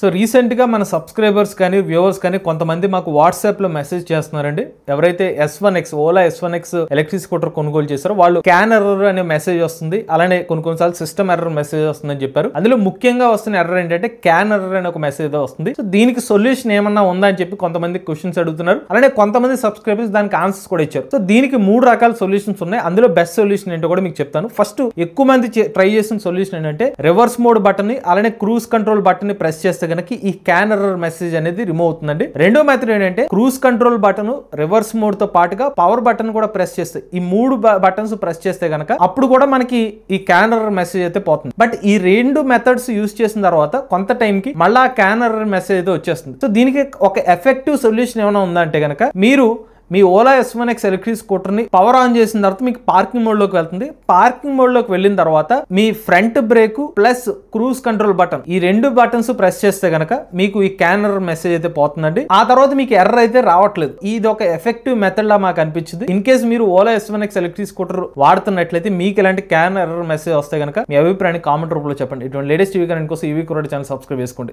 So recent గా మన subscribers కానీ వ్యూవర్స్ కానీ కొంతమంది మాకు వాట్సాప్ లో మెసేజ్ చేస్తున్నారండి. ఎవరైతే S1X Ola S1X electric scooter కొనుగోలు చేశారో వాళ్ళు క్యాన్ ఎర్రర్ అనే మెసేజ్ వస్తుంది, అలానే కొన్నిసార్లు సిస్టమ్ ఎర్రర్ మెసేజ్ వస్తుందని చెప్పారు. అందులో ముఖ్యంగా వస్తున్న ఎర్రర్ ఏంటంటే క్యాన్ ఎర్రర్ అనే ఒక మెసేజ్ వస్తుంది. సో దీనికి సొల్యూషన్ ఏమన్నా ఉందా అని చెప్పి కొంతమంది క్వశ్చన్స్ అడుగుతున్నారు. అలానే కొంతమంది సబ్స్క్రైబర్స్ దానికి ఆన్సర్స్ కూడా ఇచ్చారు. సో దీనికి 3 రకాల సొల్యూషన్స్ ఉన్నాయి. అందులో బెస్ట్ సొల్యూషన్ ఏంటో కూడా మీకు చెప్తాను. ఫస్ట్ ఎక్కువ మంది ట్రై చేసిన సొల్యూషన్ ఏంటంటే రివర్స్ మోడ్ బటన్ ని అలానే క్రూజ్ కంట్రోల్ బటన్ ని ప్రెస్ చేస్తే గనక ఈ క్యాన్ ఎర్రర్ మెసేజ్ అనేది రిమూవ్ అవుతుందండి. రెండో మెథడ్ ఏంటంటే cruise control button reverse mode తో పాటుగా పవర్ బటన్ కూడా ప్రెస్ చేస్తే, ఈ 3 బటన్స్ ప్రెస్ చేస్తే గనక అప్పుడు కూడా మనకి ఈ క్యాన్ ఎర్రర్ మెసేజ్ అయితే పోతుంది. బట్ ఈ 2 మెథడ్స్ యూజ్ చేసిన తర్వాత కొంత టైం కి మళ్ళీ క్యాన్ ఎర్రర్ మెసేజ్ అయితే వచ్చేస్తుంది. సో దీనికి ఒక ఎఫెక్టివ్ సొల్యూషన్ ఏమైనా ఉందంటే గనక మీరు మీ ఓలా S1X ఎలక్ట్రిక్ స్కూటర్ ని పవర్ ఆన్ చేసిన తర్వాత మీకు పార్కింగ్ మోడ్ లోకి వెళ్తుంది. పార్కింగ్ మోడ్ లోకి వెళ్ళిన తర్వాత మీ front brake plus cruise control button ఈ 2 బటన్స్ ప్రెస్ చేస్తే గనక మీకు ఈ క్యాన్ ఎర్రర్ మెసేజ్ అయితే పోతుందండి. ఆ తర్వాత మీకు ఎర్రర్ అయితే రావట్లేదు. ఇది ఒక ఎఫెక్టివ్ మెథడ్ లా మాకు అనిపించింది. ఇన్ కేస్ మీరు ఓలా S1X ఎలక్ట్రిక్ స్కూటర్ వాడుతున్నట్లయితే మీకు ఇలాంటి క్యాన్ ఎర్రర్ మెసేజ్ వస్తే గనక మీ అభిప్రాయాన్ని కామెంట్ రూపంలో చెప్పండి. ఇటువంటి లేటెస్ట్ టీవీ కరెంట్ కోసం ఈవీ కుర్రాడి ఛానల్ సబ్స్క్రైబ్ చేసుకోండి.